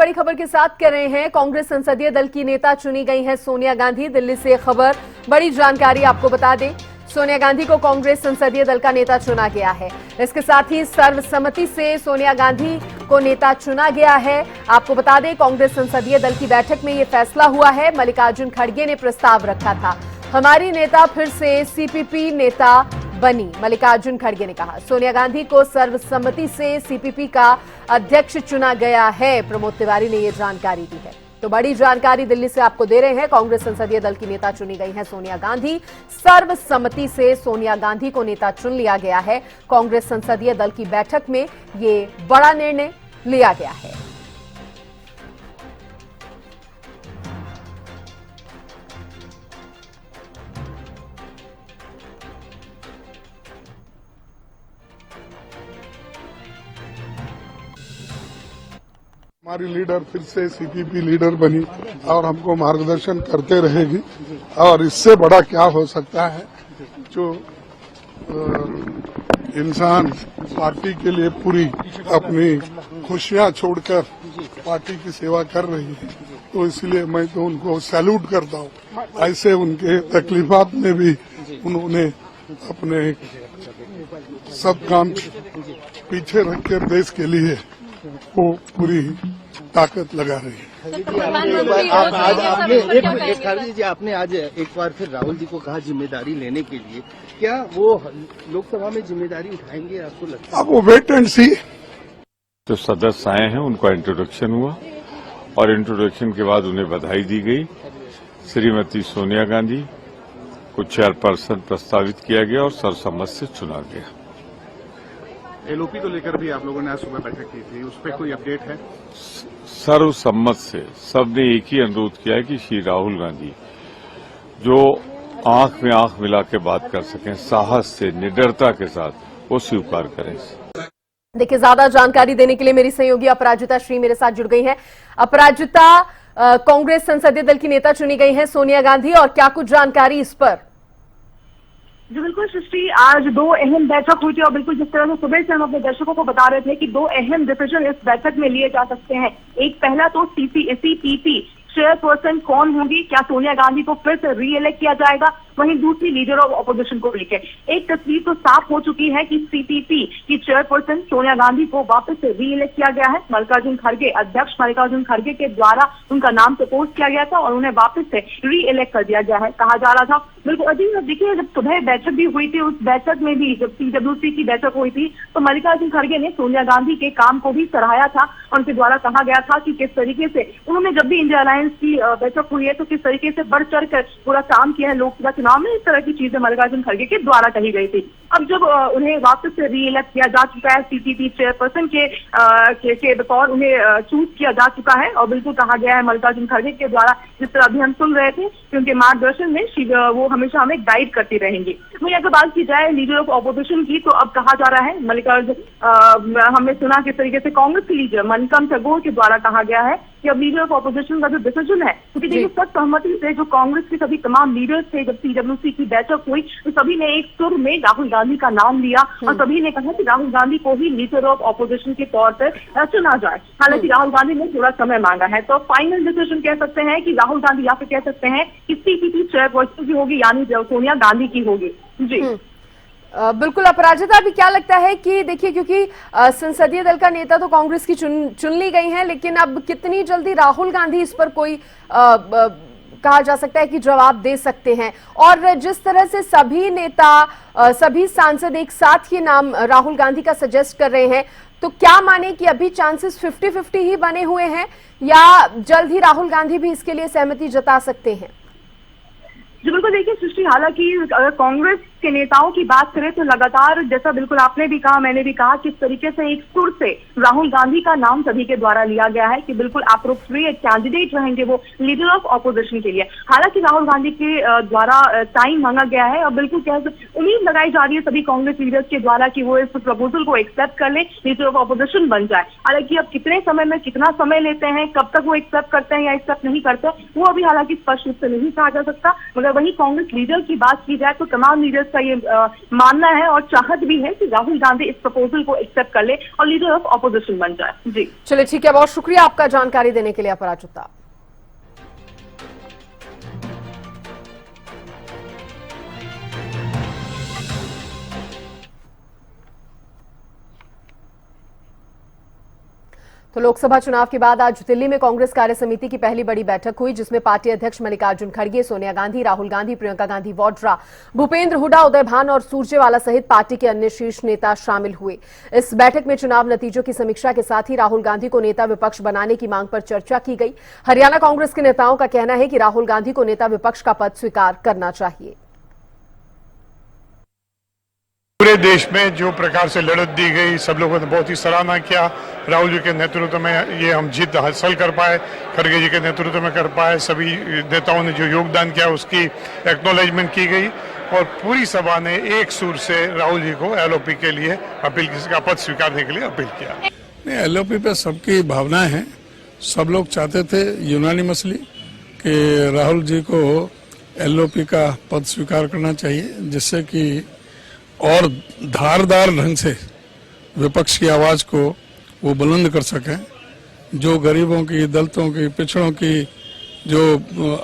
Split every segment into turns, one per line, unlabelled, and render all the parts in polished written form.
बड़ी खबर के साथ कर रहे हैं। कांग्रेस संसदीय दल की नेता चुनी गई हैं सोनिया गांधी। दिल्ली से खबर, बड़ी जानकारी आपको बता दें। सोनिया गांधी को कांग्रेस संसदीय दल का नेता चुना गया है। इसके साथ ही सर्वसम्मति से सोनिया गांधी को नेता चुना गया है। आपको बता दें, कांग्रेस संसदीय दल की बैठक में यह फैसला हुआ है। मल्लिकार्जुन खड़गे ने प्रस्ताव रखा था, हमारी नेता फिर से सीपीपी नेता बनी। मल्लिकार्जुन खड़गे ने कहा सोनिया गांधी को सर्वसम्मति से सीपीपी का अध्यक्ष चुना गया है। प्रमोद तिवारी ने यह जानकारी दी है। तो बड़ी जानकारी दिल्ली से आपको दे रहे हैं। कांग्रेस संसदीय दल की नेता चुनी गई है सोनिया गांधी। सर्वसम्मति से सोनिया गांधी को नेता चुन लिया गया है। कांग्रेस संसदीय दल की बैठक में ये बड़ा निर्णय लिया गया है।
हमारी लीडर फिर से सीपीपी लीडर बनी और हमको मार्गदर्शन करते रहेगी। और इससे बड़ा क्या हो सकता है, जो इंसान पार्टी के लिए पूरी अपनी खुशियां छोड़कर पार्टी की सेवा कर रही है, तो इसलिए मैं तो उनको सैल्यूट करता हूँ। ऐसे उनके तकलीफात में भी उन्होंने अपने सब काम पीछे रखकर देश के लिए वो पूरी ताकत लगा रही है।
आपने आज एक बार फिर राहुल जी को कहा जिम्मेदारी लेने के लिए, क्या वो लोकसभा में जिम्मेदारी उठाएंगे, आपको लगता है?
अब वो वेट एंड सी।
तो सदस्य आए हैं, उनका इंट्रोडक्शन हुआ और इंट्रोडक्शन के बाद उन्हें बधाई दी गई। श्रीमती सोनिया गांधी को चेयरपर्सन प्रस्तावित किया गया और सर्वसम्मत से चुना गया।
एलओपी को लेकर भी आप लोगों ने आज सुबह बैठक की थी, उस पर कोई अपडेट है?
सर्वसम्मत से सबने एक ही अनुरोध किया है कि श्री राहुल गांधी जो आंख में आंख मिला के बात कर सकें, साहस से, निडरता के साथ, वो स्वीकार करें।
देखिए, ज्यादा जानकारी देने के लिए मेरी सहयोगी अपराजिता श्री मेरे साथ जुड़ गई हैं। अपराजिता, कांग्रेस संसदीय दल की नेता चुनी गई हैं सोनिया गांधी, और क्या कुछ जानकारी इस पर?
जी बिल्कुल सृष्टि, आज दो अहम बैठक हुई थी और बिल्कुल जिस तरह से सुबह से हम अपने दर्शकों को बता रहे थे कि दो अहम डिसीजन इस बैठक में लिए जा सकते हैं। एक पहला तो सीपीपी चेयरपर्सन कौन होंगी, क्या सोनिया गांधी को फिर से री इलेक्ट किया जाएगा, वहीं दूसरी लीडर ऑफ ऑपोजिशन को लेकर एक तस्वीर तो साफ हो चुकी है कि सीपीपी की चेयरपर्सन सोनिया गांधी को वापस से री इलेक्ट किया गया है। मल्लिकार्जुन खड़गे, अध्यक्ष मल्लिकार्जुन खड़गे के द्वारा उनका नाम प्रपोज किया गया था और उन्हें वापस से री इलेक्ट कर दिया गया है। कहा जा रहा था, बिल्कुल अजीब, देखिए जब सुबह बैठक भी हुई थी, उस बैठक में भी जब पीडब्ल्यूसी की बैठक हुई थी तो मल्लिकार्जुन खड़गे ने सोनिया गांधी के काम को भी सराहाया था और उनके द्वारा कहा गया था कि किस तरीके से उन्होंने, जब भी इंडिया अलायंस की बैठक हुई है तो किस तरीके से बढ़ चढ़ कर पूरा काम किया है लोकसभा चुनाव में। इस तरह की चीजें मल्लिकार्जुन खड़गे के द्वारा कही गई थी। अब जब उन्हें वापस से री इलेक्ट किया जा चुका है, सीपीपी चेयरपर्सन के बतौर उन्हें चूज किया जा चुका है और बिल्कुल कहा गया है मल्लिकार्जुन खड़गे के द्वारा, जिस तरह अभी हम सुन रहे थे कि उनके मार्गदर्शन में वो हमेशा हमें गाइड करती रहेंगी। वहीं अगर बात की जाए लीडर ऑफ ऑपोजिशन की, तो अब कहा जा रहा है मल्लिकार्जुन, हमने सुना किस तरीके से कांग्रेस की लीडर मनिकम टैगोर के द्वारा कहा गया है कि अब लीडर ऑफ ऑपोजिशन का जो डिसीजन है, क्योंकि देखिए सर्वसम्मति से जो कांग्रेस के सभी तमाम लीडर्स थे, जब पीडब्ल्यूसी की बैठक हुई तो सभी ने एक सुर में राहुल गांधी का नाम लिया और सभी ने कहा कि राहुल गांधी को ही लीडर ऑफ ऑपोजिशन के तौर पर चुना जाए। हालांकि राहुल गांधी ने थोड़ा समय मांगा है, तो फाइनल डिसीजन कह सकते हैं कि राहुल गांधी, या फिर कह सकते हैं कि सीपीपी चेयरपर्सन की होगी, यानी सोनिया गांधी की होगी। जी
बिल्कुल अपराजिता, अभी क्या लगता है कि देखिए, क्योंकि संसदीय दल का नेता तो कांग्रेस की चुन ली गई है, लेकिन अब कितनी जल्दी राहुल गांधी इस पर कोई कहा जा सकता है कि जवाब दे सकते हैं? और जिस तरह से सभी नेता, सभी सांसद एक साथ ये नाम राहुल गांधी का सजेस्ट कर रहे हैं, तो क्या माने कि अभी चांसेस 50-50 ही बने हुए हैं या जल्द ही राहुल गांधी भी इसके लिए सहमति जता सकते हैं?
जी बिल्कुल, देखिए सृष्टि, हालांकि अगर कांग्रेस के नेताओं की बात करें तो लगातार, जैसा बिल्कुल आपने भी कहा, मैंने भी कहा, किस तरीके से एक सुर से राहुल गांधी का नाम सभी के द्वारा लिया गया है कि बिल्कुल अप्रोप्रिएट कैंडिडेट रहेंगे वो लीडर ऑफ ऑपोजिशन के लिए। हालांकि राहुल गांधी के द्वारा टाइम मांगा गया है और बिल्कुल उम्मीद लगाई जा रही है सभी कांग्रेस लीडर्स के द्वारा कि वो इस प्रपोजल को एक्सेप्ट कर ले, लीडर ऑफ ऑपोजिशन बन जाए। हालांकि अब कितने समय में कितना समय लेते हैं, कब तक वो एक्सेप्ट करते हैं या एक्सेप्ट नहीं करते, वो अभी हालांकि स्पष्ट रूप से नहीं कहा जा सकता। मगर वही कांग्रेस लीडर की बात की जाए तो तमाम लीडर्स का ये मानना है और चाहत भी है कि राहुल गांधी इस प्रपोजल को एक्सेप्ट कर ले और लीडर ऑफ ऑपोजिशन बन जाए। जी
चलिए ठीक है, बहुत शुक्रिया आपका जानकारी देने के लिए अपराजिता। तो लोकसभा चुनाव के बाद आज दिल्ली में कांग्रेस कार्य समिति की पहली बड़ी बैठक हुई, जिसमें पार्टी अध्यक्ष मल्लिकार्जुन खड़गे, सोनिया गांधी, राहुल गांधी, प्रियंका गांधी वाड्रा, भूपेंद्र हुड्डा, उदय भान और सुरजेवाला सहित पार्टी के अन्य शीर्ष नेता शामिल हुए। इस बैठक में चुनाव नतीजों की समीक्षा के साथ ही राहुल गांधी को नेता विपक्ष बनाने की मांग पर चर्चा की गई। हरियाणा कांग्रेस के नेताओं का कहना है कि राहुल गांधी को नेता विपक्ष का पद स्वीकार करना चाहिए।
पूरे देश में जो प्रकार से लड़त दी गई, सब लोगों ने बहुत ही सराहना किया। राहुल जी के नेतृत्व में ये हम जीत हासिल कर पाए, खड़गे जी के नेतृत्व में कर पाए। सभी नेताओं ने जो योगदान किया उसकी एक्नॉलेजमेंट की गई और पूरी सभा ने एक सुर से राहुल जी को एलओपी के लिए अपील, का पद स्वीकारने के लिए अपील किया।
नहीं, एलओपी पे सबकी भावनाएं हैं। सब लोग चाहते थे यूनानिमसली कि राहुल जी को एलओपी का पद स्वीकार करना चाहिए, जिससे कि और धारदार ढंग से विपक्ष की आवाज को वो बुलंद कर सकें। जो गरीबों की, दलितों की, पिछड़ों की, जो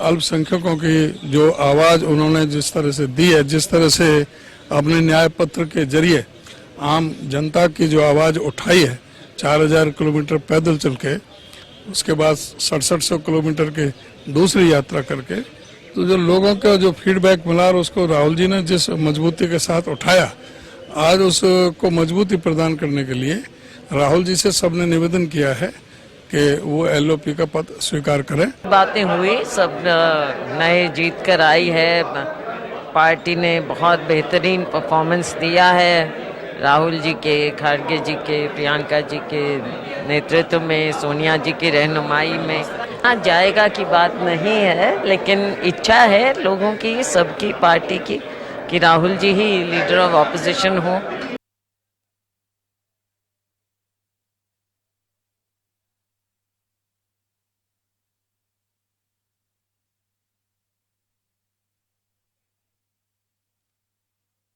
अल्पसंख्यकों की जो आवाज उन्होंने जिस तरह से दी है, जिस तरह से अपने न्याय पत्र के जरिए आम जनता की जो आवाज उठाई है, 4000 किलोमीटर पैदल चल के, उसके बाद 6700 किलोमीटर की दूसरी यात्रा करके, तो जो लोगों का जो फीडबैक मिला और उसको राहुल जी ने जिस मजबूती के साथ उठाया, आज उसको मजबूती प्रदान करने के लिए राहुल जी से सबने निवेदन किया है कि वो एलओपी का पद स्वीकार करें।
बातें हुई, सब नए जीत कर आई है, पार्टी ने बहुत बेहतरीन परफॉर्मेंस दिया है। राहुल जी के, खड़गे जी के, प्रियंका जी के नेतृत्व में, सोनिया जी की रहनुमाई में हाँ जाएगा की बात नहीं है, लेकिन इच्छा है लोगों की, सबकी पार्टी की, कि राहुल जी ही लीडर ऑफ ऑपोजिशन हो।